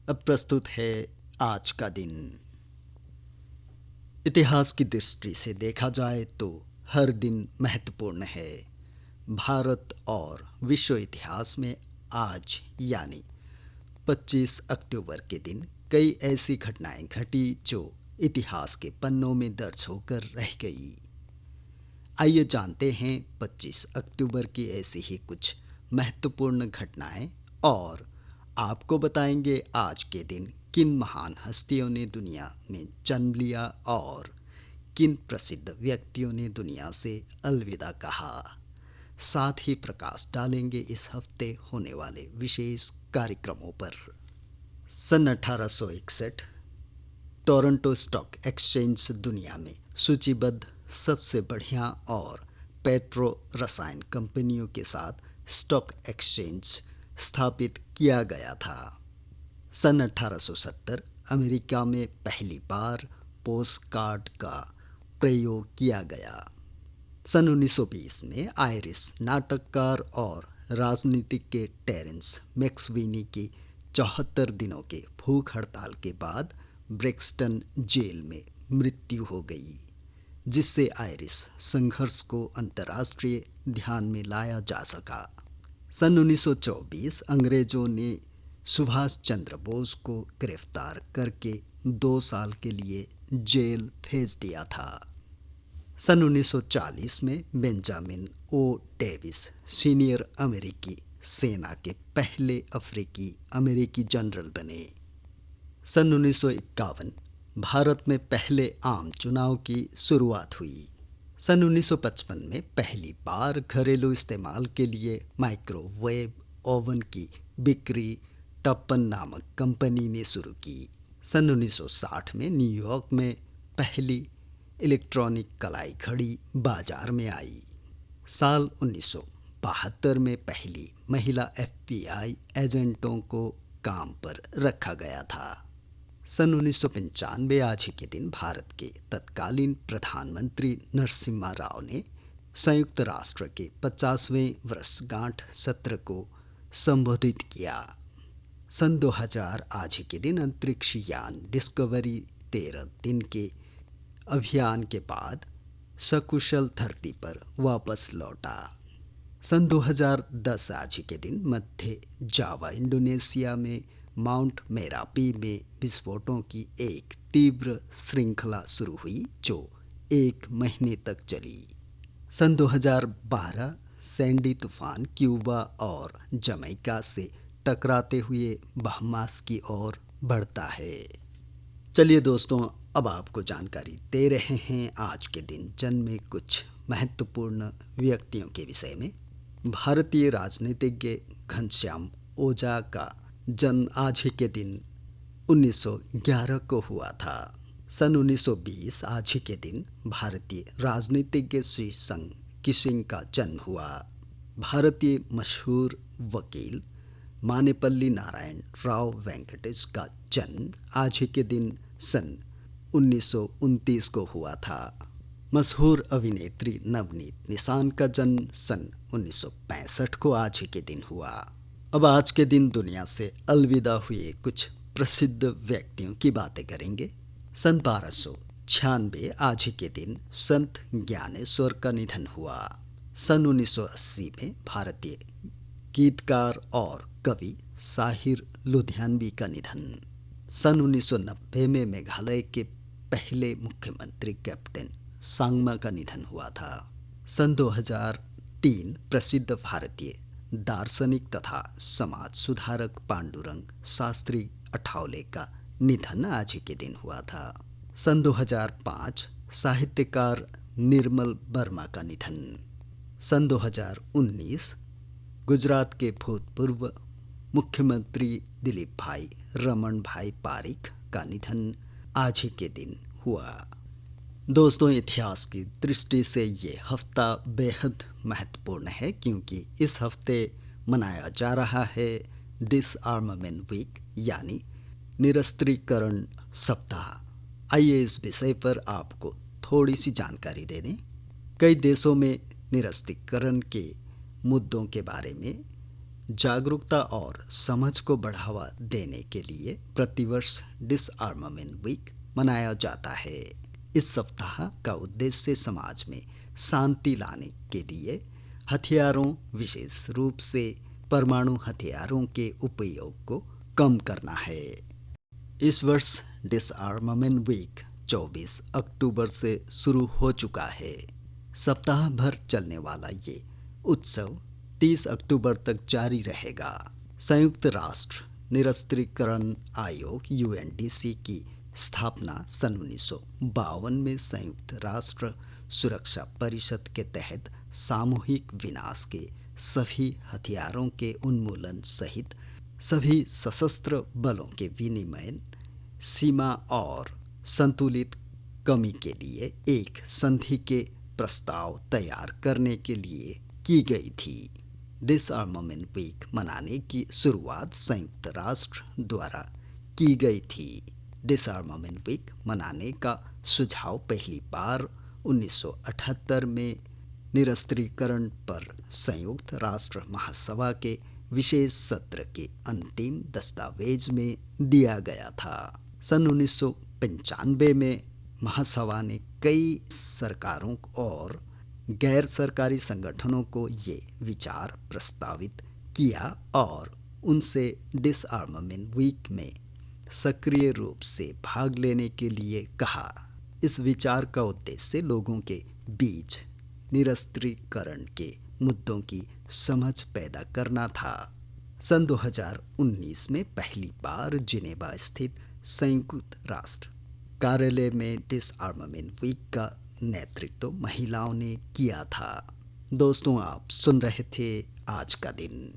अब प्रस्तुत है आज का दिन। इतिहास की दृष्टि से देखा जाए तो हर दिन महत्वपूर्ण है। भारत और विश्व इतिहास में आज यानी 25 अक्टूबर के दिन कई ऐसी घटनाएं घटी जो इतिहास के पन्नों में दर्ज होकर रह गई। आइए जानते हैं 25 अक्टूबर की ऐसी ही कुछ महत्वपूर्ण घटनाएं और आपको बताएंगे आज के दिन किन महान हस्तियों ने दुनिया में जन्म लिया और किन प्रसिद्ध व्यक्तियों ने दुनिया से अलविदा कहा। साथ ही प्रकाश डालेंगे इस हफ्ते होने वाले विशेष कार्यक्रमों पर। सन 1861 टोरंटो स्टॉक एक्सचेंज दुनिया में सूचीबद्ध सबसे बढ़िया और पेट्रो रसायन कंपनियों के साथ स्टॉक एक्सचेंज स्थापित किया गया था। सन 1870 अमेरिका में पहली बार पोस्ट कार्ड का प्रयोग किया गया। सन 1920 में आयरिश नाटककार और राजनीतिक के टेरेंस मैक्सवीनी की 74 दिनों के भूख हड़ताल के बाद ब्रेक्सटन जेल में मृत्यु हो गई, जिससे आयरिश संघर्ष को अंतर्राष्ट्रीय ध्यान में लाया जा सका। सन 1924 अंग्रेजों ने सुभाष चंद्र बोस को गिरफ्तार करके 2 साल के लिए जेल भेज दिया था। सन 1940 में बेंजामिन ओ डेविस सीनियर अमेरिकी सेना के पहले अफ्रीकी अमेरिकी जनरल बने। सन 1951 भारत में पहले आम चुनाव की शुरुआत हुई। सन 1955 में पहली बार घरेलू इस्तेमाल के लिए माइक्रोवेव ओवन की बिक्री टप्पन नामक कंपनी ने शुरू की। सन 1960 में न्यूयॉर्क में पहली इलेक्ट्रॉनिक कलाई घड़ी बाजार में आई। साल 1972 में पहली महिला एफबीआई एजेंटों को काम पर रखा गया था। सन 1995 आज ही के दिन भारत के तत्कालीन प्रधानमंत्री नरसिम्हा राव ने संयुक्त राष्ट्र के 50वें वर्षगांठ सत्र को संबोधित किया। सन 2000 आज ही के दिन अंतरिक्ष यान डिस्कवरी 13 दिन के अभियान के बाद सकुशल धरती पर वापस लौटा। सन 2010 आज ही के दिन मध्य जावा इंडोनेशिया में माउंट मेरापी में विस्फोटों की एक तीव्र श्रृंखला शुरू हुई जो 1 महीने तक चली। सन 2012 सैंडी तूफान क्यूबा और जमैका से टकराते हुए बहमास की ओर बढ़ता है। चलिए दोस्तों, अब आपको जानकारी दे रहे हैं आज के दिन जन्मे कुछ महत्वपूर्ण व्यक्तियों के विषय में। भारतीय राजनीतिज्ञ घनश्याम ओझा का जन्म आज ही के दिन 1911 को हुआ था। सन 1920 आज ही के दिन भारतीय राजनीतिज्ञ श्री संग किसिंग का जन्म हुआ। भारतीय मशहूर वकील मानेपल्ली नारायण राव वेंकटेश का जन्म आज ही के दिन सन 1929 को हुआ था। मशहूर अभिनेत्री नवनीत निशान का जन्म सन 1965 को आज ही के दिन हुआ। अब आज के दिन दुनिया से अलविदा हुए कुछ प्रसिद्ध व्यक्तियों की बातें करेंगे। सन 1296 आज ही के दिन संत ज्ञानेश्वर का निधन हुआ। सन 1980 में भारतीय गीतकार और कवि साहिर लुधियानवी का निधन। सन 1990 में मेघालय के पहले मुख्यमंत्री कैप्टन सांगमा का निधन हुआ था। सन 2003 प्रसिद्ध भारतीय दार्शनिक तथा समाज सुधारक पांडुरंग शास्त्री अठावले का निधन आज ही के दिन हुआ था। सन 2005 साहित्यकार निर्मल वर्मा का निधन। सन 2019 गुजरात के भूतपूर्व मुख्यमंत्री दिलीप भाई रमन भाई पारिक का निधन आज ही के दिन हुआ। दोस्तों, इतिहास की दृष्टि से ये हफ्ता बेहद महत्वपूर्ण है क्योंकि इस हफ्ते मनाया जा रहा है डिसआर्मामेंट वीक यानी निरस्त्रीकरण सप्ताह। आइए इस विषय पर आपको थोड़ी सी जानकारी दे दें। कई देशों में निरस्त्रीकरण के मुद्दों के बारे में जागरूकता और समझ को बढ़ावा देने के लिए प्रतिवर्ष डिसआर्मामेंट वीक मनाया जाता है। इस सप्ताह का उद्देश्य समाज में शांति लाने के लिए हथियारों, विशेष रूप से परमाणु हथियारों के उपयोग को कम करना है। इस वर्ष डिसआर्मामेंट वीक 24 अक्टूबर से शुरू हो चुका है। सप्ताह भर चलने वाला ये उत्सव 30 अक्टूबर तक जारी रहेगा। संयुक्त राष्ट्र निरस्त्रीकरण आयोग (UNDC) की स्थापना सन 1952 में संयुक्त राष्ट्र सुरक्षा परिषद के तहत सामूहिक विनाश के सभी हथियारों के उन्मूलन सहित सभी सशस्त्र बलों के विनिमय, सीमा और संतुलित कमी के लिए एक संधि के प्रस्ताव तैयार करने के लिए की गई थी। डिसआर्मामेंट वीक मनाने की शुरुआत संयुक्त राष्ट्र द्वारा की गई थी। डिसआर्मामेंट वीक मनाने का सुझाव पहली बार 1978 में निरस्त्रीकरण पर संयुक्त राष्ट्र महासभा के विशेष सत्र के अंतिम दस्तावेज में दिया गया था। सन 1995 में महासभा ने कई सरकारों और गैर सरकारी संगठनों को ये विचार प्रस्तावित किया और उनसे डिसआर्मामेंट वीक में सक्रिय रूप से भाग लेने के लिए कहा। इस विचार का उद्देश्य लोगों के बीच निरस्त्रीकरण के मुद्दों की समझ पैदा करना था। सन 2019 में पहली बार जिनेवा स्थित संयुक्त राष्ट्र कार्यालय में डिसआर्मामेंट वीक का नेतृत्व महिलाओं ने किया था। दोस्तों, आप सुन रहे थे आज का दिन।